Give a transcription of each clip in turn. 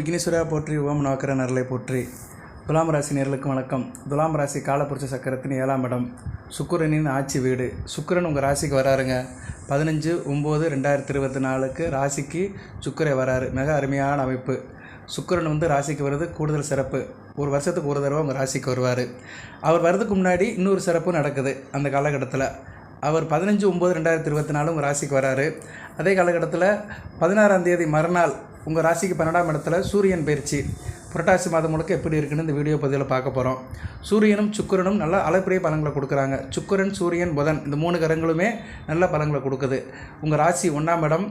விக்னேஸ்வரா போற்றி ஓம் நவக்கர நரலை போற்றி. துலாம் ராசி நேர்களுக்கு வணக்கம். துலாம் ராசி காலபுருஷ சக்கரத்தின் 7ஆம் இடம், சுக்கிரனின் ஆட்சி வீடு. சுக்கிரன் உங்கள் ராசிக்கு வராருங்க. 15/9/2024 ராசிக்கு சுக்கிரை வராரு. மிக அருமையான அமைப்பு. சுக்கிரன் ராசிக்கு வருது கூடுதல் சிறப்பு. ஒரு வருஷத்துக்கு ஒரு தடவை உங்கள் ராசிக்கு வருவார். அவர் வர்றதுக்கு முன்னாடி இன்னொரு சிறப்பு நடக்குது. அந்த காலகட்டத்தில் அவர் 15/9/2024 உங்கள் ராசிக்கு வராரு. அதே காலகட்டத்தில் 16ஆம் தேதி மறுநாள் உங்கள் ராசிக்கு 12ஆம் இடத்துல சூரியன் பயிற்சி. புரட்டாசி மாதம் முழுக்க எப்படி இருக்குன்னு இந்த வீடியோ பதிவில் பார்க்க போகிறோம். சூரியனும் சுக்கிரனும் நல்ல அளப்பரிய பலன்களை கொடுக்குறாங்க. சுக்கிரன், சூரியன், புதன் இந்த 3 கிரகங்களுமே நல்ல பலன்களை கொடுக்குது. உங்கள் ராசி 1ஆம் இடம்,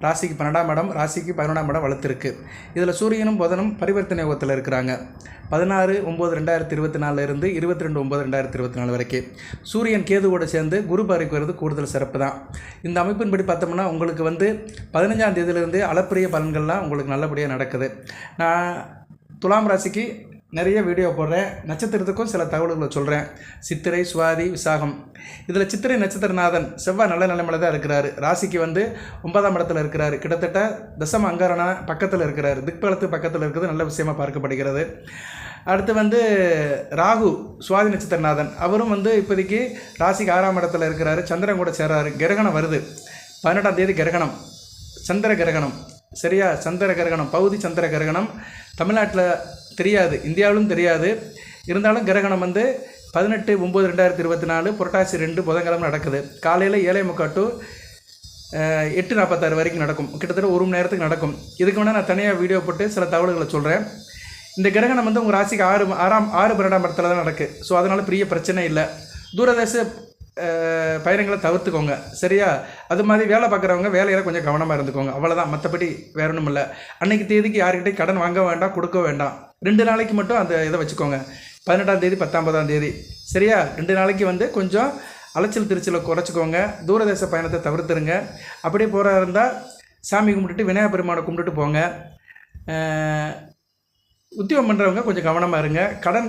ராசிக்கு 12ஆம் இடம், ராசிக்கு 11ஆம் இடம் வளர்த்துருக்கு. இதில் சூரியனும் புதனும் பரிவர்த்தனை யோகத்தில் இருக்கிறாங்க. 16/9/2024 இருந்து 22/9/2024 வரைக்கும். சூரியன் கேதுவோடு சேர்ந்து குரு பார்வைக்கு வருது கூடுதல் சிறப்பு தான். இந்த அமைப்பின்படி பார்த்தோம்னா உங்களுக்கு 15ஆம் தேதியிலிருந்து அளப்பரிய பலன்கள்லாம் உங்களுக்கு நல்லபடியாக நடக்குது. நான் துலாம் ராசிக்கு நிறைய வீடியோ போடுறேன். நட்சத்திரத்துக்கும் சில தகவல்களை சொல்கிறேன். சித்திரை, சுவாதி, விசாகம். இதில் சித்திரை நட்சத்திரநாதன் செவ்வாய் நல்ல நிலைமையில தான் இருக்கிறாரு. ராசிக்கு 9ஆம் இடத்துல இருக்கிறாரு. கிட்டத்தட்ட தசம அங்காரன பக்கத்தில் இருக்கிறாரு. திக்பலத்து பக்கத்தில் இருக்கிறது நல்ல விஷயமா பார்க்கப்படுகிறது. அடுத்து ராகு சுவாதி நட்சத்திரநாதன். அவரும் இப்போதைக்கு ராசிக்கு 6ஆம் இடத்துல இருக்கிறாரு. சந்திரன் கூட சேர்றாரு. கிரகணம் வருது. 18ஆம் தேதி கிரகணம், சந்திர கிரகணம். சரியா? சந்திர கிரகணம், பகுதி சந்திர கிரகணம். தமிழ்நாட்டில் தெரியாது, இந்தியாவிலும் தெரியாது. இருந்தாலும் கிரகணம் 18/9/2024 புரட்டாசி 2 புதன்கிழமை நடக்குது. காலையில் 7:45 to 8:46 வரைக்கும் நடக்கும். கிட்டத்தட்ட 1 மணி நேரத்துக்கு நடக்கும். இதுக்கு வேணால் நான் தனியாக வீடியோ போட்டு சில தகவல்களை சொல்கிறேன். இந்த கிரகணம் உங்கள் ராசிக்கு 6 இடத்துல தான் நடக்குது. ஸோ அதனால் பெரிய பிரச்சனை இல்லை. தூரதேச பயணங்களை தவிர்த்துக்கோங்க. சரியா? அது மாதிரி வேலை பார்க்குறவங்க வேலையில் கொஞ்சம் கவனமாக இருந்துக்கோங்க. அவ்வளோதான், மற்றபடி வேற ஒன்றும் இல்லை. அன்றைக்கி தேதிக்கு யார்கிட்டையும் கடன் வாங்க வேண்டாம், கொடுக்க வேண்டாம். 2 நாளைக்கு மட்டும் அந்த இதை வச்சுக்கோங்க. 18ஆம் தேதி 19ஆம் தேதி. சரியா? 2 நாளைக்கு கொஞ்சம் அலைச்சல் திருச்சலை குறைச்சிக்கோங்க. தூரதேச பயணத்தை தவிர்த்துருங்க. அப்படியே போகிறா இருந்தால் சாமி கும்பிட்டுட்டு விநாயகர் பெருமானை கும்பிட்டுட்டு போங்க. உத்தியோகம் பண்ணுறவங்க கொஞ்சம் கவனமாக இருங்க. கடன்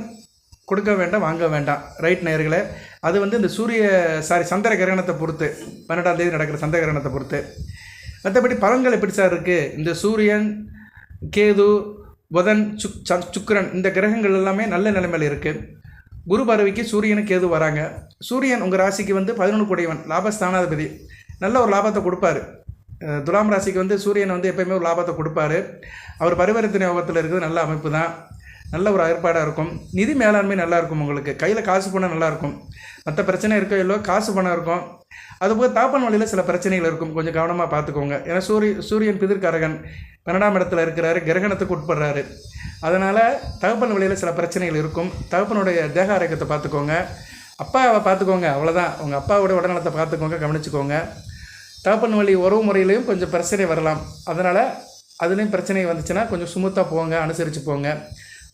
கொடுக்க வேண்டாம், வாங்க வேண்டாம். ரைட் நேயர்களே. அது இந்த சந்திர கிரகணத்தை பொறுத்து, 12ஆம் தேதி நடக்கிற சந்திர கிரகணத்தை பொறுத்து. மற்றபடி பலன்கள் எப்படி சார் இருக்குது? இந்த சூரியன், கேது, புதன், சுக்கிரன் இந்த கிரகங்கள் எல்லாமே நல்ல நிலைமையில் இருக்குது. குரு பார்வைக்கு சூரியனும் கேது வராங்க. சூரியன் உங்கள் ராசிக்கு 11 கூடியவன், லாபஸ்தானாதிபதி. நல்ல ஒரு லாபத்தை கொடுப்பாரு. துலாம் ராசிக்கு சூரியன் எப்போயுமே ஒரு லாபத்தை கொடுப்பாரு. அவர் பரிவர்த்தனை யோகத்தில் இருக்கிறது நல்ல அமைப்பு தான். நல்ல ஒரு ஏற்பாடாக இருக்கும். நிதி மேலாண்மை நல்லாயிருக்கும். உங்களுக்கு கையில் காசு பணம் நல்லாயிருக்கும். மற்ற பிரச்சனை இருக்கோ இல்லையோ காசு பணம் இருக்கும். அதுபோல் தாப்பன் வழியில் சில பிரச்சனைகள் இருக்கும். கொஞ்சம் கவனமாக பார்த்துக்கோங்க. ஏன்னா சூரியன் பிதிர்காரகன் 12ஆம் இடத்துல இருக்கிறாரு. கிரகணத்துக்கு உட்படுறாரு. அதனால் தகப்பன் வழியில் சில பிரச்சனைகள் இருக்கும். தகப்பனுடைய தேக ஆரோக்கியத்தை பார்த்துக்கோங்க. அப்பாவை பார்த்துக்கோங்க. அவ்வளோதான். உங்கள் அப்பாவோட உடல்நலத்தை பார்த்துக்கோங்க, கவனிச்சுக்கோங்க. தகப்பன் வழி உறவு முறையிலையும் கொஞ்சம் பிரச்சனை வரலாம். அதனால் அதுலேயும் பிரச்சனை வந்துச்சுன்னா கொஞ்சம் சுமூத்தாக போங்க, அனுசரித்து போங்க.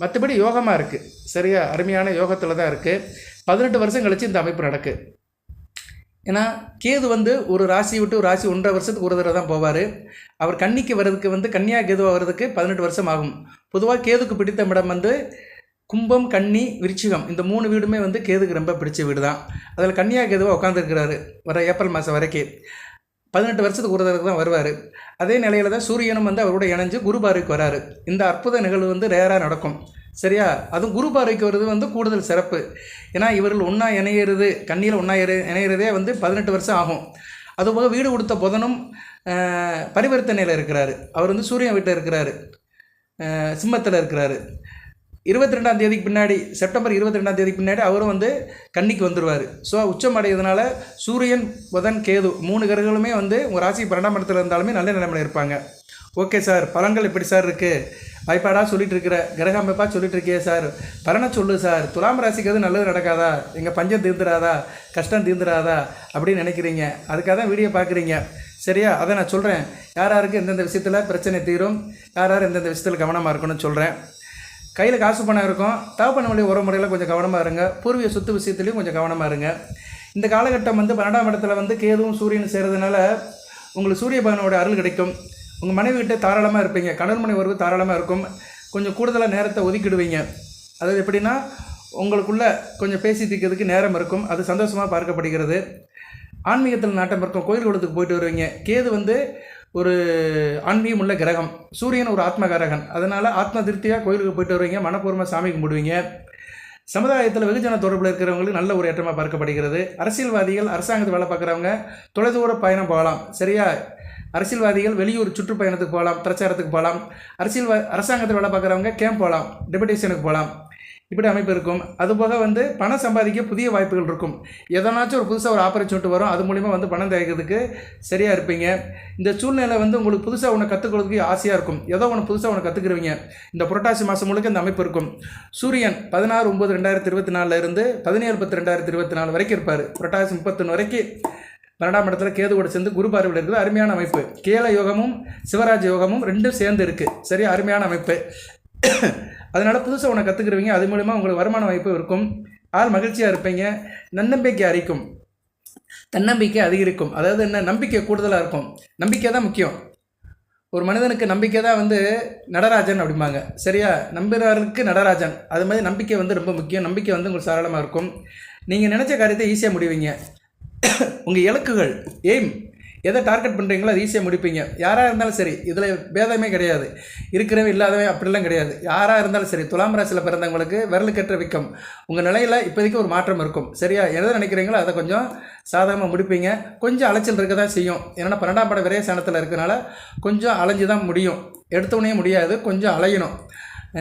மற்றபடி யோகமாக இருக்குது. சரியா? அருமையான யோகத்தில் தான் இருக்குது. 18 வருஷம் கழித்து இந்த அமைப்பு நடக்குது. ஏன்னா கேது ஒரு ராசி விட்டு ஒரு ராசி 1.5 வருஷத்துக்கு ஒரு தடவை தான் போவார். அவர் கன்னிக்கு வர்றதுக்கு கன்னியா கேதுவாக வர்றதுக்கு 18 வருஷம் ஆகும். பொதுவாக கேதுக்கு பிடித்த இடம் கும்பம், கன்னி, விருச்சிகம் இந்த 3 வீடுமே கேதுக்கு ரொம்ப பிடிச்ச வீடு தான். அதில் கன்னியா கேதுவாக உட்காந்துருக்கிறாரு வர ஏப்ரல் மாதம் வரைக்கும். 18 வருஷத்துக்கு ஒரு தடவை தான் வருவார். அதே நிலையில் தான் சூரியனும் அவரோட இணைஞ்சு குரு பார்வைக்கு வராரு. இந்த அற்புத நிகழ்வு ரேராக நடக்கும். சரியா? அதுவும் குரு பார்வைக்கு வருது கூடுதல் சிறப்பு. ஏன்னா இவர்கள் ஒன்றா இணையிறது, கண்ணியில் ஒன்றா இணையிறதே 18 வருஷம் ஆகும். அதுபோக வீடு கொடுத்த புதனும் பரிவர்த்தனையில் இருக்கிறாரு. அவர் சூரியன் வீட்டில் இருக்கிறாரு, சிம்மத்தில் இருக்கிறாரு. 22ஆம் தேதிக்கு பின்னாடி, செப்டம்பர் 22ஆம் தேதிக்கு பின்னாடி அவரும் கன்னிக்கு வந்துடுவார். ஸோ உச்சம் அடைகிறதுனால சூரியன், புதன், கேது 3 கிரகங்களுமே உங்கள் ராசி 12ஆம் இடத்துல இருந்தாலுமே நல்ல நிலைமையில் இருப்பாங்க. ஓகே சார், பலன்கள் எப்படி சார் இருக்குது? வாய்ப்பாடாக சொல்லிட்டு இருக்கிற, கிரக அமைப்பாக சொல்லிட்டு இருக்கே சார், பலனை சொல்லு சார். துலாம் ராசிக்கு எதுவும் நல்லது நடக்காதா? எங்கள் பஞ்சம் தீர்ந்துடாதா? கஷ்டம் தீர்ந்துடாதா அப்படின்னு நினைக்கிறீங்க. அதுக்காக தான் வீடியோ பார்க்குறீங்க. சரியா? அதை நான் சொல்கிறேன். யாருக்கு எந்தெந்த விஷயத்தில் பிரச்சனை தீரும், யார் எந்தெந்த விஷயத்தில் கவனமாக இருக்கணும்னு சொல்கிறேன். கையில் காசு பணம் இருக்கும். தகப்பன் வழி உறவு முறையில் கொஞ்சம் கவனமாக இருங்க. பூர்வீக சொத்து விஷயத்துலையும் கொஞ்சம் கவனமாக இருங்க. இந்த காலகட்டம் 12ஆம் இடத்துல கேதுவும் சூரியனும் சேர்றதுனால உங்களுக்கு சூரிய பகவானோட அருள் கிடைக்கும். உங்கள் மனைவிகிட்ட தாராளமாக இருப்பீங்க. கணவன் மனைவி உறவு தாராளமாக இருக்கும். கொஞ்சம் கூடுதலாக நேரத்தை ஒதுக்கிடுவீங்க. அதாவது எப்படின்னா உங்களுக்குள்ளே கொஞ்சம் பேசி தீர்க்கிறதுக்கு நேரம் இருக்கும். அது சந்தோஷமாக பார்க்கப்படுகிறது. ஆன்மீகத்தில் நாட்டம் இருக்கும். கோயில் குளத்துக்கு போயிட்டு வருவீங்க. கேது ஒரு ஆன்மீகம் உள்ள கிரகம். சூரியன் ஒரு ஆத்மகாரகன். அதனால் ஆத்ம திருப்தியாக கோயிலுக்கு போயிட்டு வருவீங்க, மனப்பூர்வமாக சாமி கும்பிடுவீங்க. சமுதாயத்தில் வெகுஜன தொடர்பில் இருக்கிறவங்களுக்கு நல்ல ஒரு ஏற்றமாக பார்க்கப்படுகிறது. அரசியல்வாதிகள், அரசாங்கத்தில் வேலை பார்க்குறவங்க தொலைதூர பயணம் போகலாம். சரியா? அரசியல்வாதிகள் வெளியூர் சுற்றுப்பயணத்துக்கு போகலாம், பிரச்சாரத்துக்கு போகலாம். அரசாங்கத்தில் வேலை பார்க்குறவங்க கேம்ப் போகலாம், டெபுடேஷனுக்கு போகலாம். இப்படி அமைப்பு இருக்கும். அதுபோக பணம் சம்பாதிக்க புதிய வாய்ப்புகள் இருக்கும். எதனாச்சும் ஒரு புதுசாக ஒரு ஆப்பர்ச்சுனிட்டி வரும், அது மூலிமா பணம் தேய்க்கிறதுக்கு சரியாக இருப்பீங்க. இந்த சூழ்நிலை உங்களுக்கு புதுசாக ஒன்று கற்றுக்கிறதுக்கு ஆசையாக இருக்கும். ஏதோ ஒன்று புதுசாக ஒன்று கற்றுக்குருவீங்க. இந்த புரட்டாசி மாதம் முழுக்க இந்த அமைப்பு இருக்கும். சூரியன் 16/9/2024 இருந்து 17/10/2024 வரைக்கும் இருப்பார். புரட்டாசி 31 வரைக்கும் 12ஆம் இடத்துல கேதுவோட சேர்ந்து குரு பார்வையில் இருக்குது. அருமையான அமைப்பு. கேல யோகமும் சிவராஜ் யோகமும் ரெண்டும் சேர்ந்து இருக்குது. சரியா? அருமையான அமைப்பு. அதனால் புதுசாக ஒன்று கற்றுக்குருவீங்க. அது மூலிமா உங்களுக்கு வருமான வாய்ப்பு இருக்கும். ஆள் மகிழ்ச்சியாக இருப்பீங்க. நன்னம்பிக்கை அறிக்கும், தன்னம்பிக்கை அதிகரிக்கும். அதாவது என்ன, நம்பிக்கை கூடுதலாக இருக்கும். நம்பிக்கை தான் முக்கியம். ஒரு மனிதனுக்கு நம்பிக்கை தான் நடராஜன் அப்படிம்பாங்க. சரியா? நம்புகிறவர்களுக்கு நடராஜன். அது மாதிரி நம்பிக்கை ரொம்ப முக்கியம். நம்பிக்கை உங்களுக்கு சரளமாக இருக்கும். நீங்கள் நினச்ச காரியத்தை ஈஸியாக முடிவீங்க. உங்கள் இலக்குகள், எய்ம், எதை டார்கெட் பண்ணுறீங்களோ அது ஈஸியாக முடிப்பீங்க. யாராக இருந்தாலும் சரி, இதில் பேதமே கிடையாது. இருக்கிறவன் இல்லாதவன் அப்படிலாம் கிடையாது. யாராக இருந்தாலும் சரி, துலாம் ராசியில் பிறந்தவங்களுக்கு விரலுக்கேற்ற விக்கம். உங்கள் நிலையில் இப்போதைக்கு ஒரு மாற்றம் இருக்கும். சரியா? எதை நினைக்கிறீங்களோ அதை கொஞ்சம் சாதாரணமாக முடிப்பீங்க. கொஞ்சம் அலைச்சல் இருக்க தான் செய்யும். ஏன்னா 12ஆம் படம் விரைய சாணத்தில் இருக்கிறனால கொஞ்சம் அலைஞ்சு தான் முடியும். எடுத்தோடனே முடியாது, கொஞ்சம் அலையணும்.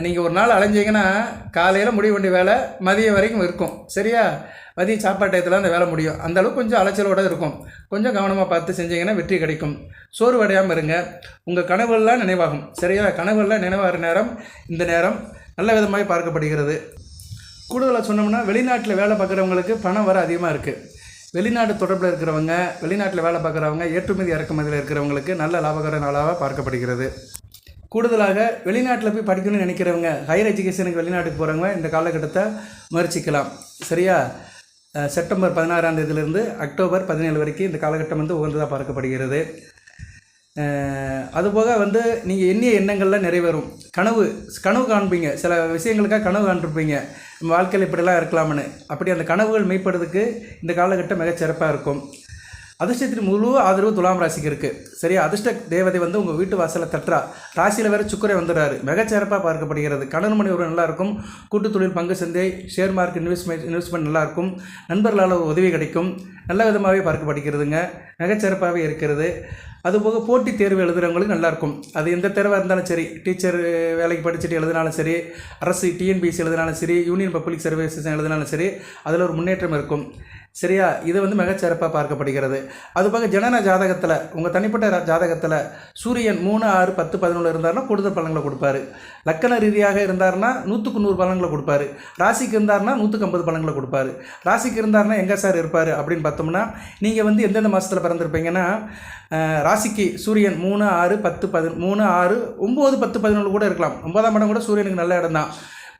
நீங்கள் ஒரு நாள் அலைஞ்சிங்கன்னா காலையில் முடிய வேண்டிய வேலை மதியம் வரைக்கும் இருக்கும். சரியா? மதியம் சாப்பாட்டு டயத்தில் அந்த வேலை முடியும். அந்தளவுக்கு கொஞ்சம் அலைச்சலோடு இருக்கும். கொஞ்சம் கவனமாக பார்த்து செஞ்சீங்கன்னா வெற்றி கிடைக்கும். சோர்வடையாமல் இருங்க. உங்கள் கனவுகள்லாம் நினைவாகும். சரியா? கனவுகள்லாம் நினைவாகிற நேரம் இந்த நேரம் நல்ல விதமாக பார்க்கப்படுகிறது. கூடுதலாக சொன்னோம்னா, வெளிநாட்டில் வேலை பார்க்குறவங்களுக்கு பணம் வர அதிகமாக இருக்குது. வெளிநாட்டு தொடர்பில் இருக்கிறவங்க, வெளிநாட்டில் வேலை பார்க்குறவங்க, ஏற்றுமதி இறக்குமதியில் இருக்கிறவங்களுக்கு நல்ல லாபகர நாளாக பார்க்கப்படுகிறது. கூடுதலாக வெளிநாட்டில் போய் படிக்கணும்னு நினைக்கிறவங்க, ஹையர் எஜுகேஷனுக்கு வெளிநாட்டுக்கு போகிறவங்க இந்த காலகட்டத்தை முயற்சிக்கலாம். சரியா? செப்டம்பர் 16ஆம் தேதியிலிருந்து அக்டோபர் 17 வரைக்கும் இந்த காலகட்டம் உகந்ததாக பார்க்கப்படுகிறது. அதுபோக நீங்கள் எண்ணிய எண்ணங்கள்லாம் நிறைவேறும். கனவு காண்பீங்க. சில விஷயங்களுக்காக கனவு காண்பிருப்பீங்க, நம்ம வாழ்க்கையில் இப்படிலாம் இருக்கலாம்னு. அப்படி அந்த கனவுகள் மெய்ப்படுறதுக்கு இந்த காலகட்டம் மிகச்சிறப்பாக இருக்கும். அதிர்ஷ்டத்தின் முழு ஆதரவு துலாம் ராசிக்கு இருக்குது. சரியா? அதிர்ஷ்ட தேவதை உங்கள் வீட்டு வாசலை தட்டுறா. ராசியில் வேறு சுக்கரை வந்துடுறாரு. மிகச்சிறப்பாக பார்க்கப்படுகிறது. கடன் மணி ஒரு நல்லாயிருக்கும். கூட்டு தொழில், பங்கு சந்தை, ஷேர் மார்க்கெட் இன்வெஸ்ட்மெண்ட் நல்லாயிருக்கும். நண்பர்களால் உதவி கிடைக்கும். நல்ல விதமாகவே பார்க்கப்படுகிறதுங்க. மிகச்சிறப்பாகவே இருக்கிறது. அதுபோக போட்டித் தேர்வு எழுதுகிறவங்களுக்கு நல்லாயிருக்கும். அது எந்த தேர்வாக இருந்தாலும் சரி, டீச்சர் வேலைக்கு படிச்சுட்டு எழுதினாலும் சரி, அரசு டிஎன்பிஎஸ்சி எழுதினாலும் சரி, யூனியன் பப்ளிக் சர்வீசஸ் எழுதினாலும் சரி, அதில் ஒரு முன்னேற்றம் இருக்கும். சரியா? இது மிகச்சிறப்பாக பார்க்கப்படுகிறது. அதுபோக ஜனன ஜாதகத்தில், உங்கள் தனிப்பட்ட ஜாதகத்தில் சூரியன் 3, 6, 10, 11 இருந்தார்னா கூடுதல் பலன்களை கொடுப்பாரு. லக்கண ரீதியாக இருந்தார்னா 100க்கு 100 பலன்களை கொடுப்பாரு. ராசிக்கு இருந்தார்னா 150 பலன்களை கொடுப்பாரு. ராசிக்கு இருந்தார்னா எங்கே சார் இருப்பார் அப்படின்னு பார்த்தோம்னா, நீங்கள் எந்தெந்த மாதத்தில் பிறந்திருப்பீங்கன்னா, ராசிக்கு சூரியன் 3, 6, 10, 3, 6, 9, 10, 11 கூட இருக்கலாம். 9ஆம் இடம் கூட சூரியனுக்கு நல்ல இடம் தான்.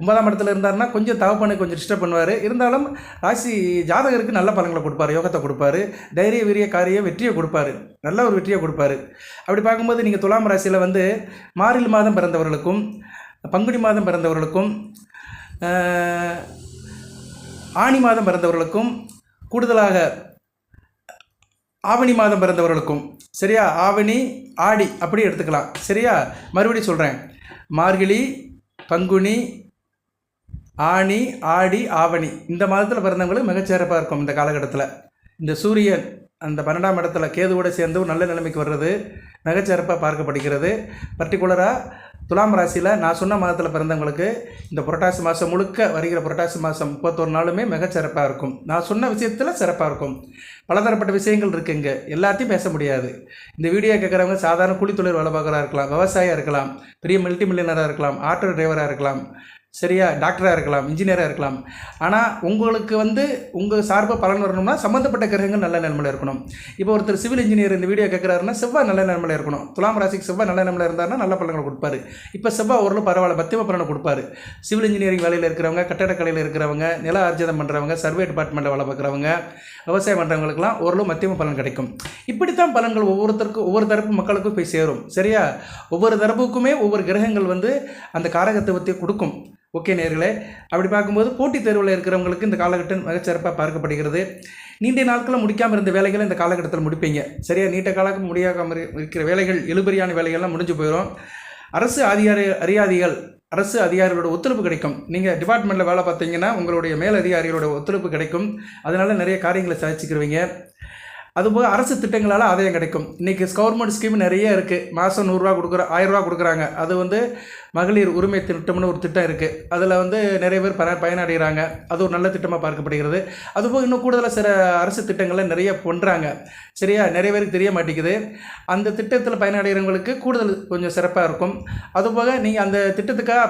9ஆம் இடத்துல இருந்தார்னா கொஞ்சம் தவப்பண்ணு கொஞ்சம் டிஸ்டர்ப் பண்ணுவார். இருந்தாலும் ராசி ஜாதகருக்கு நல்ல பலன்களை கொடுப்பார், யோகத்தை கொடுப்பாரு, தைரிய வீரிய காரிய வெற்றியை கொடுப்பாரு, நல்ல ஒரு வெற்றியை கொடுப்பாரு. அப்படி பார்க்கும்போது நீங்கள் துலாம் ராசியில் மார்கழி மாதம் பிறந்தவர்களுக்கும், பங்குனி மாதம் பிறந்தவர்களுக்கும், ஆனி மாதம் பிறந்தவர்களுக்கும், கூடுதலாக ஆவணி மாதம் பிறந்தவர்களுக்கும், சரியா? ஆவணி, ஆடி அப்படி எடுத்துக்கலாம். சரியா? மறுபடியும் சொல்கிறேன். மார்கழி, பங்குனி, ஆனி, ஆடி, ஆவணி இந்த மாதத்தில் பிறந்தவங்களுக்கு மிகச்சிறப்பாக இருக்கும். இந்த காலகட்டத்தில் இந்த சூரியன் அந்த 12ஆம் இடத்துல கேதுவோடு சேர்ந்து ஒரு நல்ல நிலைமைக்கு வர்றது மிகச்சிறப்பாக பார்க்கப்படுகிறது. பர்டிகுலராக துலாம் ராசியில் நான் சொன்ன மாதத்தில் பிறந்தவங்களுக்கு இந்த புரட்டாசி மாதம் முழுக்க வருகிற புரட்டாசி மாதம் 31 நாளுமே மிகச்சிறப்பாக இருக்கும். நான் சொன்ன விஷயத்தில் சிறப்பாக இருக்கும். பலதரப்பட்ட விஷயங்கள் இருக்குங்க, எல்லாத்தையும் பேச முடியாது. இந்த வீடியோ கேட்குறவங்க சாதாரண கூலி தொழில் வேலை பார்க்குறா இருக்கலாம், விவசாயியாக இருக்கலாம், பெரிய மல்டி மில்லியனராக இருக்கலாம், ஆட்டோ டிரைவராக இருக்கலாம், சரியா? டாக்டராக இருக்கலாம், இன்ஜினியராக இருக்கலாம். ஆனால் உங்களுக்கு உங்கள் சார்பாக பலன் வரணும்னா சம்மந்தப்பட்ட கிரகங்கள் நல்ல நிலைமையில் இருக்கணும். இப்போ ஒருத்தர் சிவில் இன்ஜினியர் இந்த வீடியோ கேட்குறாருன்னா செவ்வாய் நல்ல நிலைமையில் இருக்கணும். துலாம் ராசிக்கு செவ்வாய் நல்ல நிலைமையில் இருந்தாருன்னா நல்ல பலன்களை கொடுப்பாரு. இப்போ செவ்வாய் ஓரளவு பரவாயில்ல, பத்தியம பலனை கொடுப்பாரு. சிவில் இன்ஜினியரிங் வேலையில் இருக்கிறவங்க, கட்டடக்கலையில் இருக்கிறவங்க, நில ஆர்ஜிதம் பண்ணுறவங்க, சர்வே டிபார்ட்மெண்ட்டில் வேலை பார்க்குறவங்க, விவசாயம் பண்ணுறவங்களுக்குலாம் ஓரளவு மத்தியம பலன் கிடைக்கும். இப்படித்தான் பலன்கள் ஒவ்வொருத்தருக்கும் ஒவ்வொரு தரப்பு மக்களுக்கும் போய் சேரும். சரியா? ஒவ்வொரு தரப்புக்குமே ஒவ்வொரு கிரகங்கள் அந்த காரகத்துவத்தை கொடுக்கும். ஓகே நேயர்களே, அப்படி பார்க்கும்போது போட்டித் தேர்வில் இருக்கிறவங்களுக்கு இந்த காலகட்டம் மிகச்சிறப்பாக பார்க்கப்படுகிறது. நீண்ட நாட்களில் முடிக்காமல் இருந்த வேலைகளை இந்த காலகட்டத்தில் முடிப்பீங்க. சரியா, நீண்ட காலம் முடியாமல் இருக்கிற வேலைகள், இழுபறியான வேலைகள்லாம் முடிஞ்சு போயிடும். அரசு அதிகாரிகளோட ஒத்துழைப்பு கிடைக்கும். நீங்கள் டிபார்ட்மெண்ட்டில் வேலை பார்த்தீங்கன்னா உங்களுடைய மேல் அதிகாரிகளோட ஒத்துழைப்பு கிடைக்கும். அதனால் நிறைய காரியங்களை சாதிச்சுக்கிருவீங்க. அதுபோக அரசு திட்டங்களால் ஆதாயம் கிடைக்கும். இன்றைக்கி கவர்மெண்ட் ஸ்கீம் நிறைய இருக்குது. மாதம் 100 ரூபா 1000 ரூபா கொடுக்குறாங்க. அது வந்து மகளிர் உரிமை திட்டம்னு ஒரு திட்டம் இருக்குது. அதில் வந்து நிறைய பேர் பயனடைகிறாங்க. அது ஒரு நல்ல திட்டமாக பார்க்கப்படுகிறது. அதுபோக இன்னும் கூடுதலாக சில அரசு திட்டங்களை நிறைய பண்ணுறாங்க. சரியா, நிறைய பேருக்கு தெரிய மாட்டேங்குது. அந்த திட்டத்தில் பயனடைகிறவங்களுக்கு கூடுதல் கொஞ்சம் சிறப்பாக இருக்கும். அதுபோக நீங்கள் அந்த திட்டத்துக்காக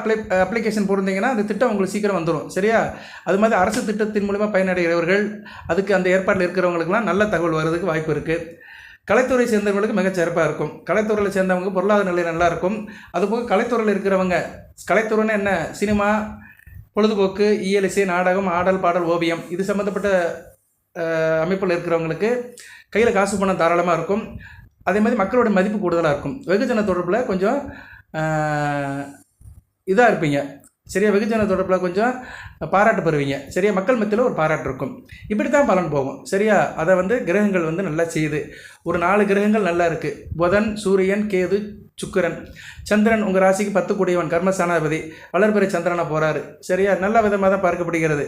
அப்ளிகேஷன் போட்டிருந்தீங்கன்னா அந்த திட்டம் உங்களுக்கு சீக்கிரம் வந்துடும். சரியா, அது மாதிரி அரசு திட்டத்தின் மூலிமா பயனடைகிறவர்கள், அதுக்கு அந்த ஏற்பாட்டில் இருக்கிறவங்களுக்குலாம் நல்ல தகவல் வருவதற்கு வாய்ப்பு இருக்குது. கலைத்துறை சேர்ந்தவங்களுக்கு மிகச்சிறப்பாக இருக்கும். கலைத்துறையில் சேர்ந்தவங்க பொருளாதார நிலை நல்லா இருக்கும். அதுபோக கலைத்துறையில் இருக்கிறவங்க, கலைத்துறைன்னு என்ன, சினிமா, பொழுதுபோக்கு, இயல், இசை, நாடகம், ஆடல், பாடல், ஓவியம், இது சம்மந்தப்பட்ட அமைப்பில் இருக்கிறவங்களுக்கு கையில் காசு பணம் தாராளமாக இருக்கும். அதே மாதிரி மக்களோட மதிப்பு கூடுதலாக இருக்கும். வெகுஜன தொடர்பில் கொஞ்சம் இதாக இருப்பீங்க. சரியா, வெகுஜன தொடர்பில் கொஞ்சம் பாராட்டு பெறுவீங்க. சரியா, மக்கள் மத்தியில் ஒரு பாராட்டு இருக்கும். இப்படி தான் பலன் போகும். சரியா, அதை வந்து கிரகங்கள் வந்து நல்லா செய்யுது. ஒரு 4 கிரகங்கள் நல்லா இருக்குது. புதன், சூரியன், கேது, சுக்கிரன். சந்திரன் உங்கள் ராசிக்கு 10 கூடியவன், கர்மஸ்தானாதிபதி, வளர்பிறை சந்திரனை போகிறாரு. சரியா, நல்ல விதமாக தான் பார்க்கப்படுகிறது.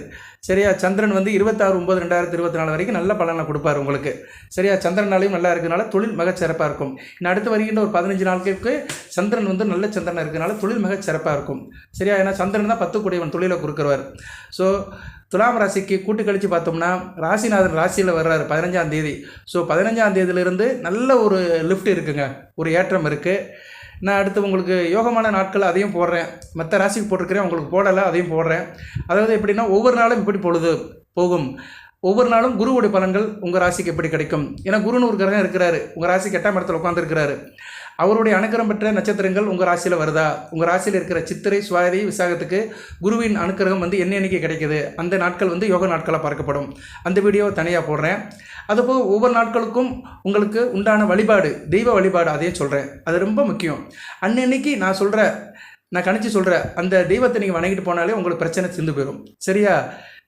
சரியா, சந்திரன் வந்து 26/9/2024 வரைக்கும் நல்ல பலனை கொடுப்பார் உங்களுக்கு. சரியா, சந்திரனாலையும் நல்லா இருக்கிறனால தொழில் மிகச்சிறப்பாக இருக்கும். இன்னும் அடுத்து வருகின்ற ஒரு 15 நாட்களுக்கு சந்திரன் வந்து நல்ல சந்திரனாக இருக்கிறனால தொழில் மிகச்சிறப்பாக இருக்கும். சரியா, ஏன்னா சந்திரன் தான் 10 கூடியவன், தொழிலை கொடுக்குறவர். ஸோ துலாம் ராசிக்கு கூட்டு கழித்து பார்த்தோம்னா ராசிநாதன் ராசியில் வர்றாரு 15ஆம் தேதி. ஸோ 15ஆம் தேதியிலிருந்து நல்ல ஒரு லிஃப்ட் இருக்குங்க, ஒரு ஏற்றம் இருக்குது. நான் அடுத்து உங்களுக்கு யோகமான நாட்கள் அதையும் போடுறேன். மற்ற ராசிக்கு போட்டிருக்கிறேன், உங்களுக்கு போடலை, அதையும் போடுறேன். அதாவது எப்படின்னா ஒவ்வொரு நாளும் இப்படி பொழுது போகும். ஒவ்வொரு நாளும் குருவுடைய பலன்கள் உங்கள் ராசிக்கு எப்படி கிடைக்கும். ஏன்னா குருன்னு ஒரு கிரகம் இருக்கிறாரு, உங்கள் ராசிக்கு 8ஆம் இடத்துல உட்காந்துருக்கிறாரு. அவருடைய அனுக்கிரகம் பெற்ற நட்சத்திரங்கள் உங்கள் ராசியில் வருதா, உங்கள் ராசியில் இருக்கிற சித்திரை, சுவாதி, விசாகத்துக்கு குருவின் அனுக்கிரகம் வந்து என்னைக்கு கிடைக்குது, அந்த நாட்கள் வந்து யோக நாட்களாக பார்க்கப்படும். அந்த வீடியோவை தனியாக போடுறேன். அதுபோல் ஒவ்வொரு நாட்களுக்கும் உங்களுக்கு உண்டான வழிபாடு, தெய்வ வழிபாடு, அதையும் சொல்கிறேன். அது ரொம்ப முக்கியம். அன்னைக்கு நான் கணிச்சு சொல்கிறேன், அந்த தெய்வத்தை நீங்கள் வணங்கிட்டு போனாலே உங்களுக்கு பிரச்சனை தீர்ந்து போயிடும். சரியா,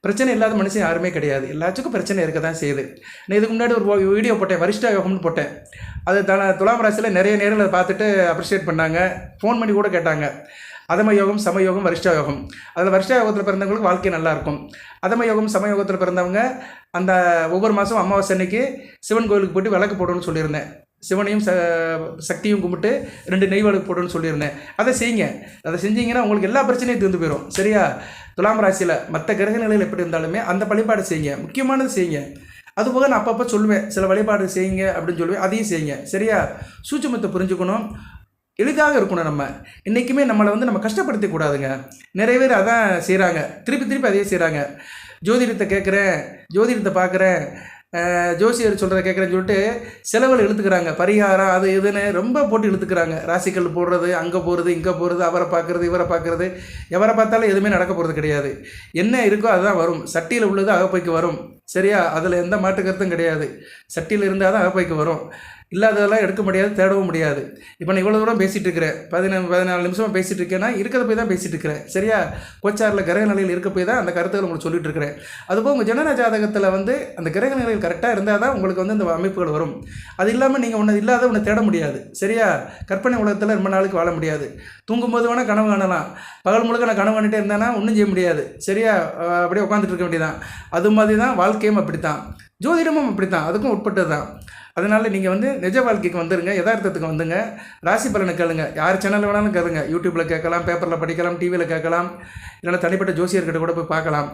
பிரச்சனை இல்லாத மனுஷன் யாருமே கிடையாது. எல்லாத்துக்கும் பிரச்சனை இருக்க தான் செய்யுது. நான் இதுக்கு முன்னாடி ஒரு வீடியோ போட்டேன், வரிஷ்டா யோகம்னு போட்டேன். அது துலாம் ராசியில் நிறைய நேரில் பார்த்துட்டு அப்ரிஷியேட் பண்ணாங்க, ஃபோன் பண்ணி கூட கேட்டாங்க. அதம யோகம், சமயோகம், வரிஷ்டா யோகம். அதில் வரிஷ்டா யோகத்தில் பிறந்தவங்களுக்கு வாழ்க்கை நல்லாயிருக்கும். அதம யோகம், சமயோகத்தில் பிறந்தவங்க அந்த ஒவ்வொரு மாதம் அமாவாசை அன்னைக்கு சிவன் கோயிலுக்கு போய்ட்டு விளக்கு போடணும்னு சொல்லியிருந்தேன். சிவனையும் சக்தியும் கும்பிட்டு 2 நெய் விளக்கு போடணும்னு சொல்லியிருந்தேன். அதை செய்யுங்க. அதை செஞ்சீங்கன்னா உங்களுக்கு எல்லா பிரச்சனையும் தீர்ந்து போயிடும். சரியா, துலாம் ராசியில் மற்ற கிரக நிலையில் எப்படி இருந்தாலுமே அந்த வழிபாடு செய்யுங்க, முக்கியமானது செய்யுங்க. அதுபோக நான் அப்பப்போ சொல்லுவேன், சில வழிபாடு செய்யுங்க அப்படின்னு சொல்லுவேன், அதையும் செய்யுங்க. சரியா, சூட்சுமத்தை புரிஞ்சுக்கணும், எளிதாக இருக்கணும். நம்ம இன்றைக்குமே நம்மளை வந்து நம்ம கஷ்டப்படுத்த கூடாதுங்க. நிறைய பேர் அதான் செய்கிறாங்க, திருப்பி அதையே செய்கிறாங்க. ஜோதிடத்தை கேட்குறேன், ஜோதிடத்தை பார்க்குறேன், ஜோசியர் சொல்கிறத கேட்குறேன்னு சொல்லிட்டு செலவில் இழுத்துக்கிறாங்க. பரிகாரம் அது இதுன்னு ரொம்ப போட்டு இழுத்துக்கிறாங்க. ராசிக்கல் போடுறது, அங்கே போகிறது, இங்கே போகிறது, அவரை பார்க்குறது, இவரை பார்க்குறது. எவரை பார்த்தாலும் எதுவுமே நடக்க போகிறது கிடையாது. என்ன இருக்கோ அதுதான் வரும். சட்டியில் உள்ளது அகப்பைக்கு வரும். சரியா, அதில் எந்த மாற்று கருத்தும் கிடையாது. சட்டியில் இருந்தால் தான் அகப்பைக்கு வரும். இல்லாததெல்லாம் எடுக்க முடியாது, தேடவும் முடியாது. இப்போ நான் இவ்வளோ தூரம் பேசிகிட்டு இருக்கிறேன், 14 நிமிஷமாக பேசிகிட்டு இருக்கேன்னா இருக்கிறத போய் தான் பேசிகிட்டு இருக்கிறேன். சரியா, கோச்சாரில் கிரக நிலையில் இருக்க போய் தான் அந்த கருத்துக்கள் உங்களுக்கு சொல்லிட்டு இருக்கிறேன். அதுபோல் உங்கள் ஜனன ஜாதகத்தில் வந்து அந்த கிரக நிலையில் கரெக்டாக இருந்தால் தான் உங்களுக்கு வந்து இந்த அமைப்புகள் வரும். அது இல்லாமல் நீங்கள் ஒன்று இல்லாத ஒன்று தேட முடியாது. சரியா, கற்பனை உலகத்தில் ரொம்ப நாளுக்கு வாழ முடியாது. தூங்கும்போது வேணால் கனவு காணலாம், பகல் முழுக்க நான் கனவு காணிட்டே இருந்தேன்னா ஒன்றும் செய்ய முடியாது. சரியா, அப்படியே உட்காந்துட்டு இருக்க வேண்டியதான். அது மாதிரி தான் வாழ்க்கையும் அப்படித்தான், ஜோதிடமும் அப்படித்தான், அதுக்கும் உட்பட்டது தான். அதனால் நீங்கள் வந்து நிஜ வாழ்க்கைக்கு வந்துடுங்க, யதார்த்தத்துக்கு வந்துங்க. ராசி பலனை கேளுங்க, யார் சேனலில் வேணாலும் கேளுங்க. யூடியூப்பில் கேட்கலாம், பேப்பரில் படிக்கலாம், டிவியில் கேட்கலாம், இல்லைன்னா தனிப்பட்ட ஜோசியர்கிட்ட கூட போய் பார்க்கலாம்.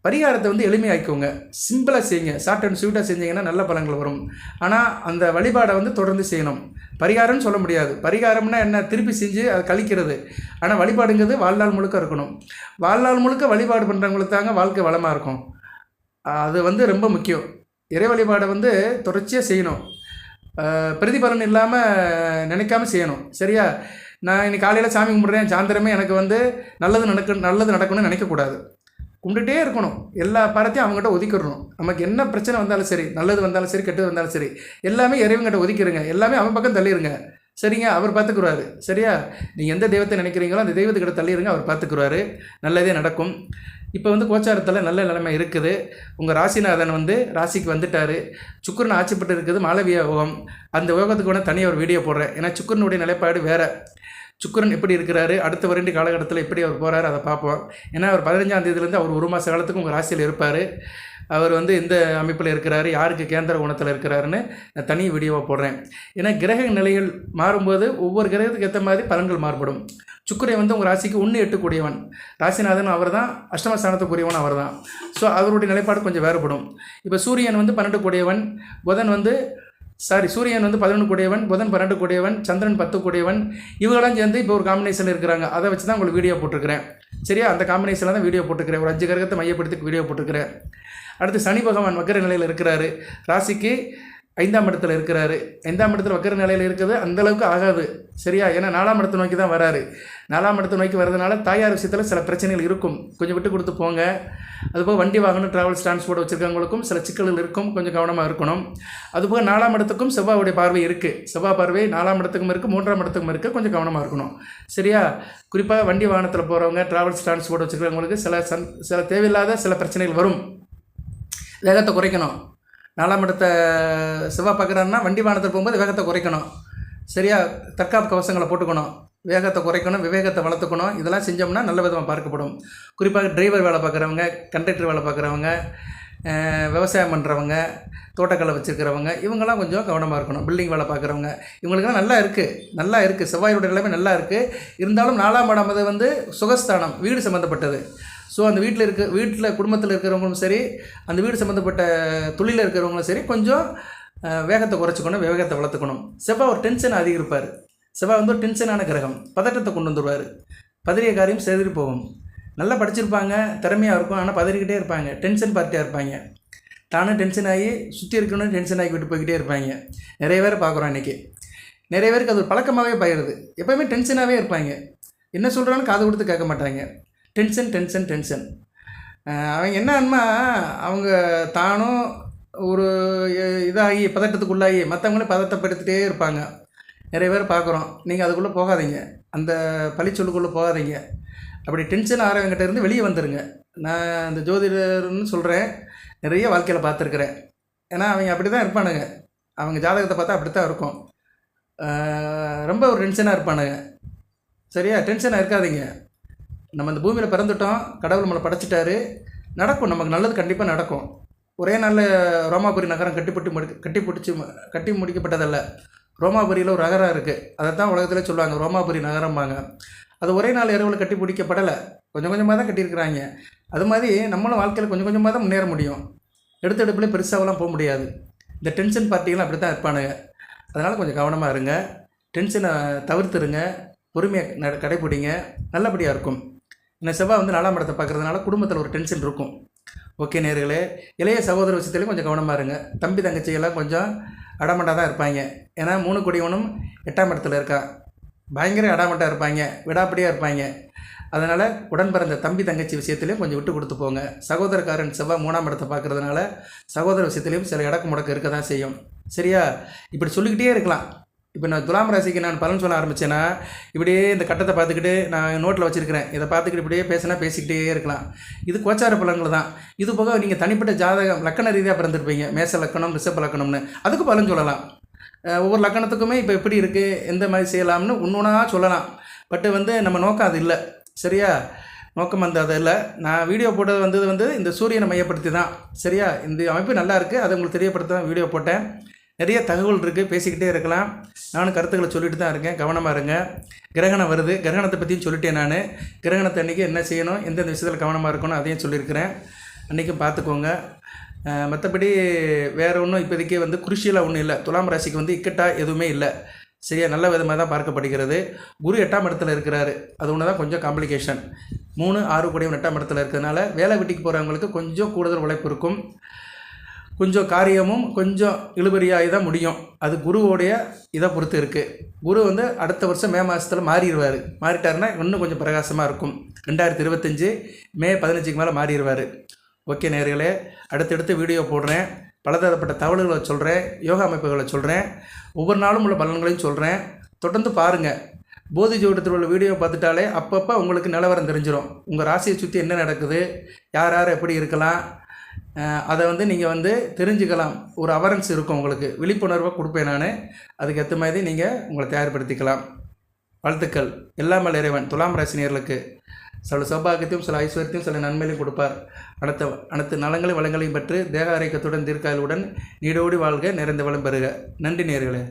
பரிகாரத்தை வந்து எளிமையாக்கிக்கோங்க, சிம்பிளாக செய்யுங்க. ஷார்ட் அண்ட் ஸ்வீட்டாக செஞ்சீங்கன்னா நல்ல பலன்கள் வரும். ஆனால் அந்த வழிபாடை வந்து தொடர்ந்து செய்யணும். பரிகாரம்னு சொல்ல முடியாது. பரிகாரம்னா என்ன, திருப்பி செஞ்சு அதை கழிக்கிறது. ஆனால் வழிபாடுங்கிறது வாழ்நாள் முழுக்க இருக்கணும். வாழ்நாள் முழுக்க வழிபாடு பண்ணுறவங்களுக்கு தாங்க வாழ்க்கை வளமாக இருக்கும். அது வந்து ரொம்ப முக்கியம். இறை வழிபாடை வந்து தொடர்ச்சியாக செய்யணும், பிரதிபலன் இல்லாமல் நினைக்காம செய்யணும். சரியா, நான் இன்னைக்கு காலையில் சாமி கும்பிட்றேன், சாயந்தரமே எனக்கு வந்து நல்லது நடக்கணும்னு நினைக்கக்கூடாது. கும்பிட்டுட்டே இருக்கணும். எல்லா பாரத்தையும் அவங்ககிட்ட ஒதுக்கிடணும். நமக்கு என்ன பிரச்சனை வந்தாலும் சரி, நல்லது வந்தாலும் சரி, கெட்டது வந்தாலும் சரி, எல்லாமே இறைவங்கிட்ட ஒதுக்கிடுங்க. எல்லாமே அவன் பக்கம் தள்ளிடுங்க. சரிங்க, அவர் பார்த்துக்குருவார். சரியா, நீங்கள் எந்த தெய்வத்தை நினைக்கிறீங்களோ அந்த தெய்வத்துக்கிட்ட தள்ளிடுங்க, அவர் பார்த்துக்குருவார், நல்லதே நடக்கும். இப்போ வந்து கோச்சாரத்தில் நல்ல நிலைமை இருக்குது. உங்கள் ராசிநாதன் வந்து ராசிக்கு வந்துட்டார். சுக்கிரன் ஆட்சிப்பட்டு இருக்குது, மாளவிய யோகம். அந்த யோகத்துக்கு வேணால் தனியாக ஒரு வீடியோ போடுறேன். ஏன்னா சுக்கிரனுடைய நிலைப்பாடு வேறு. சுக்கிரன் எப்படி இருக்கிறாரு, அடுத்த 2 காலகட்டத்தில் எப்படி அவர் போகிறாரு அதை பார்ப்போம். ஏன்னா அவர் 15ஆம் தேதியிலேருந்து அவர் 1 மாத காலத்துக்கு உங்கள் ராசியில் இருப்பார். அவர் வந்து எந்த அமைப்பில் இருக்கிறாரு, யாருக்கு கேந்திர குணத்தில் இருக்கிறாருன்னு நான் தனி வீடியோவாக போடுறேன். ஏன்னா கிரக நிலைகள் மாறும்போது ஒவ்வொரு கிரகத்துக்கு ஏற்ற மாதிரி பலன்கள் மாறுபடும். சுக்கிரன் வந்து உங்கள் ராசிக்கு 1-8 கூடியவன், ராசிநாதன் அவர் தான், அஷ்டமஸ்தானத்துக்குரியவன் அவர் தான். ஸோ அவருடைய நிலைப்பாடு கொஞ்சம் வேறுபடும். இப்போ சூரியன் வந்து 12 கூடியவன், புதன் வந்து சூரியன் வந்து 11 கூடியவன், புதன் 12 கூடியவன், சந்திரன் 10 கூடியவன், இவங்களாம் சேர்ந்து இப்போ ஒரு காம்பினேஷனில் இருக்கிறாங்க. அதை வச்சு தான் உங்களுக்கு வீடியோ போட்டிருக்கிறேன். சரியா, அந்த காம்பினேஷனில் தான் வீடியோ போட்டுக்கிறேன். ஒரு 5 கிரகத்தை மையப்படுத்தி வீடியோ போட்டுக்கிறேன். அடுத்து சனி பகவான் வக்கர நிலையில் இருக்கிறாரு, ராசிக்கு 5ஆம் இடத்துல இருக்கிறாரு. 5ஆம் இடத்துல வக்கர நிலையில் இருக்கிறது அந்தளவுக்கு ஆகாது. சரியா, ஏன்னா 4ஆம் இடத்தை நோக்கி தான் வராரு. 4ஆம் இடத்தை நோக்கி வரதுனால தாயார் விஷயத்தில் சில பிரச்சனைகள் இருக்கும், கொஞ்சம் விட்டு கொடுத்து போங்க. அதுபோக வண்டி வாகனம் ட்ராவல்ஸ் டிரான்ஸ்போர்ட் வச்சுருக்கவங்களுக்கும் சில சிக்கல்கள் இருக்கும், கொஞ்சம் கவனமாக இருக்கணும். அதுபோக 4ஆம் இடத்துக்கும் செவ்வாயுடைய பார்வை இருக்குது. செவ்வாய் பார்வை 4ஆம் இடத்துக்கும் இருக்குது, 3ஆம் இடத்துக்கும் இருக்குது, கொஞ்சம் கவனமாக இருக்கணும். சரியா, குறிப்பாக வண்டி வாகனத்தில் போகிறவங்க, ட்ராவல்ஸ் டிரான்ஸ்போர்ட் வச்சுருக்கவங்களுக்கு சில தேவையில்லாத சில பிரச்சனைகள் வரும். வேகத்தை குறைக்கணும். 4ஆம் இடத்தை செவ்வாய் பார்க்குறாருன்னா வண்டி வாகனத்தில் போகும்போது வேகத்தை குறைக்கணும். சரியா, தற்காப்பு கவசங்களை போட்டுக்கணும், வேகத்தை குறைக்கணும், விவேகத்தை வளர்த்துக்கணும். இதெல்லாம் செஞ்சோம்னா நல்ல விதமாக பார்க்கப்படும். குறிப்பாக டிரைவர் வேலை பார்க்குறவங்க, கண்டக்டர் வேலை பார்க்குறவங்க, விவசாயம் பண்ணுறவங்க, தோட்டக்கலை வச்சுருக்கிறவங்க, இவங்கெல்லாம் கொஞ்சம் கவனமாக இருக்கணும். பில்டிங் வேலை பார்க்குறவங்க, இவங்களுக்கெல்லாம் நல்லா இருக்குது. செவ்வாயோட நிலைமை நல்லா இருக்குது. இருந்தாலும் 4ஆம் இடம் அது வந்து சுகஸ்தானம், வீடு சம்மந்தப்பட்டது. ஸோ அந்த வீட்டில் குடும்பத்தில் இருக்கிறவங்களும் சரி, அந்த வீடு சம்மந்தப்பட்ட தொழிலில் இருக்கிறவங்களும் சரி, கொஞ்சம் வேகத்தை குறைச்சிக்கணும், விவேகத்தை வளர்த்துக்கணும். செவ்வாய் ஒரு டென்ஷன் அதிகரிப்பார். செவ்வாய் வந்து ஒரு டென்ஷனான கிரகம், பதட்டத்தை கொண்டு வந்துடுவார். பதறிய காரியம் செதறி போகும். நல்லா படிச்சிருப்பாங்க, திறமையாக இருக்கும், ஆனால் பதறிக்கிட்டே இருப்பாங்க, டென்ஷன் பார்ட்டியாக இருப்பாங்க. தானும் டென்ஷன் ஆகி சுற்றி இருக்கணும்னு டென்ஷன் ஆகி விட்டு போய்கிட்டே இருப்பாங்க. நிறைய பேர் பார்க்குறோம் இன்றைக்கி. நிறைய பேருக்கு அது ஒரு பழக்கமாகவே போயிடுது. எப்போயுமே டென்ஷனாகவே இருப்பாங்க. என்ன சொல்கிறான்னு காது கொடுத்து கேட்க மாட்டாங்க. டென்ஷன். அவங்க என்னன்னா அவங்க தானும் ஒரு இதாகி பதட்டத்துக்குள்ளாகி மற்றவங்களே பதட்டப்படுத்திகிட்டே இருப்பாங்க. நிறைய பேர் பார்க்குறோம். நீங்கள் அதுக்குள்ளே போகாதீங்க, அந்த பழிச்சொல்லுக்குள்ளே போகாதீங்க. அப்படி டென்ஷன் ஆகிறவங்கிட்ட இருந்து வெளியே வந்துடுங்க. நான் அந்த ஜோதிடர்னு சொல்கிறேன், நிறைய வாழ்க்கையில் பார்த்துருக்குறேன். ஏன்னா அவங்க அப்படி தான் இருப்பானுங்க. அவங்க ஜாதகத்தை பார்த்தா அப்படி தான் இருக்கும். ரொம்ப ஒரு டென்ஷனாக இருப்பானுங்க. சரியா, டென்ஷனாக இருக்காதீங்க. நம்ம இந்த பூமியில் பிறந்துட்டோம், கடவுள் நம்மளை படைச்சிட்டாரு, நடக்கும், நமக்கு நல்லது கண்டிப்பாக நடக்கும். ஒரே நாளில் ரோமாபுரி நகரம் கட்டி முடிக்கப்பட்டதல்ல. ரோமாபுரியில் ஒரு நகரம் இருக்குது, அதை தான் உலகத்தில் சொல்லுவாங்க ரோமாபுரி நகரம்பாங்க. அது ஒரே நாள் இரவில் கட்டி பிடிக்கப்படலை, கொஞ்சம் கொஞ்சமாக தான் கட்டியிருக்கிறாங்க. அது மாதிரி நம்மளும் வாழ்க்கையில் கொஞ்சம் கொஞ்சமாக தான் முன்னேற முடியும். எடுப்பில் பெருசாகலாம் போக முடியாது. இந்த டென்ஷன் பார்ட்டிகள்லாம் அப்படி தான் இருப்பானுங்க. அதனால் கொஞ்சம் கவனமாக இருங்க, டென்ஷனை தவிர்த்துருங்க, பொறுமையாக கடைப்பிடிங்க, நல்லபடியாக இருக்கும். இந்த செவ்வாய் வந்து 4ஆம் இடத்தை பார்க்குறதுனால குடும்பத்தில் ஒரு டென்ஷன் இருக்கும். ஓகே நேயர்களே, இளைய சகோதர விஷயத்துலையும் கொஞ்சம் கவனமாக இருங்க. தம்பி தங்கச்சியெல்லாம் கொஞ்சம் அடமண்டாக தான் இருப்பாங்க. ஏன்னா 3 கூடியவனும் 8ஆம் இடத்துல இருக்கா, பயங்கர அடாமட்டாக இருப்பாங்க, விடாப்படியாக இருப்பாங்க. அதனால் உடன் பிறந்த தம்பி தங்கச்சி விஷயத்துலையும் கொஞ்சம் விட்டு கொடுத்து போங்க. சகோதரக்காரன் செவ்வாய் 3ஆம் இடத்தை பார்க்குறதுனால சகோதர விஷயத்துலையும் சில இடக்கு முடக்கு இருக்க தான் செய்யும். சரியா, இப்படி சொல்லிக்கிட்டே இருக்கலாம். இப்போ நான் துலாம் ராசிக்கு நான் பலன் சொல்ல ஆரம்பித்தேன்னா இப்படியே இந்த கட்டத்தை பார்த்துக்கிட்டு நான் நோட்டில் வச்சுருக்கிறேன், இதை பார்த்துக்கிட்டு இப்படியே பேசிக்கிட்டே இருக்கலாம். இது கோச்சார பலன்கள் தான். இது போக நீங்கள் தனிப்பட்ட ஜாதகம் லக்கண ரீதியாக பிறந்திருப்பீங்க, மேச லக்கணம், ரிஷப லக்கணம்னு, அதுக்கு பலன் சொல்லலாம். ஒவ்வொரு லக்கணத்துக்குமே இப்போ எப்படி இருக்குது, எந்த மாதிரி செய்யலாம்னு ஒன்றா சொல்லலாம். பட்டு வந்து நம்ம நோக்கம் அது இல்லை. சரியா, நோக்கம் வந்து அது இல்லை. நான் வீடியோ போட்டது வந்து இந்த சூரியனை மையப்படுத்தி தான். சரியா, இந்த அமைப்பு நல்லா இருக்குது, அதை உங்களுக்கு தெரியப்படுத்த தான் வீடியோ போட்டேன். நிறைய தகவல் இருக்குது, பேசிக்கிட்டே இருக்கலாம். நானும் கருத்துக்களை சொல்லிட்டு தான் இருக்கேன், கவனமாக இருங்க. கிரகணம் வருது, கிரகணத்தை பற்றியும் சொல்லிட்டேன். நான் கிரகணத்தை அன்றைக்கி என்ன செய்யணும், எந்தெந்த விஷயத்தில் கவனமாக இருக்கணும் அதையும் சொல்லியிருக்கிறேன். அன்றைக்கும் பார்த்துக்கோங்க. மற்றபடி வேறு ஒன்றும் இப்போதைக்கு வந்து குருஷியலாக ஒன்றும் இல்லை. துலாம் ராசிக்கு வந்து இக்கட்டாக எதுவுமே இல்லை. சரியா, நல்ல விதமாக தான் பார்க்கப்படுகிறது. குரு 8ஆம் இடத்துல இருக்கிறாரு, அது ஒன்று தான் கொஞ்சம் காம்ப்ளிகேஷன். 3, 6 கூடியவன் 8ஆம் இடத்துல இருக்கிறதுனால வேலை வெட்டிக்கு போகிறவங்களுக்கு கொஞ்சம் கூடுதல் உழைப்பு இருக்கும். கொஞ்சம் காரியமும் கொஞ்சம் இழுபறியாகி தான் முடியும். அது குருவோடைய இதை பொறுத்து இருக்குது. குரு வந்து அடுத்த வருஷம் மே மாதத்தில் மாறிட்டாருன்னா இன்னும் கொஞ்சம் பிரகாசமாக இருக்கும். 2025 மே 15க்கு மேலே மாறிடுவார். ஓகே நேயர்களே, அடுத்தடுத்து வீடியோ போடுறேன், பலதரப்பட்ட தகவல்களை சொல்கிறேன், யோகா அமைப்புகளை சொல்கிறேன், ஒவ்வொரு நாளும் உள்ள பலன்களையும் சொல்கிறேன். தொடர்ந்து பாருங்கள். போதி ஜோதிடத்தில் உள்ள வீடியோ பார்த்துட்டாலே அப்பப்போ உங்களுக்கு நிலவரம் தெரிஞ்சிடும். உங்கள் ராசியை சுற்றி என்ன நடக்குது, யார் யார் எப்படி இருக்கலாம், அதை வந்து நீங்கள் வந்து தெரிஞ்சுக்கலாம். ஒரு அவரன்ஸ் இருக்கும், உங்களுக்கு விழிப்புணர்வை கொடுப்பேன் நான். அதுக்கேற்ற மாதிரி நீங்கள் உங்களை தயார்படுத்திக்கலாம். வாழ்த்துக்கள். எல்லாமல் இறைவன் துலாம் ராசினியர்களுக்கு சில சௌபாகியத்தையும் சில ஐஸ்வர்யத்தையும் சில நன்மைகளையும் கொடுப்பார். அனைத்து நலங்களையும் வளங்களையும் பெற்று தேக ஆரோக்கியத்துடன் தீர்க்காயுடன் நீடோடி வாழ்க, நிறைந்த வளம் பெறுக. நன்றி நேயர்களே.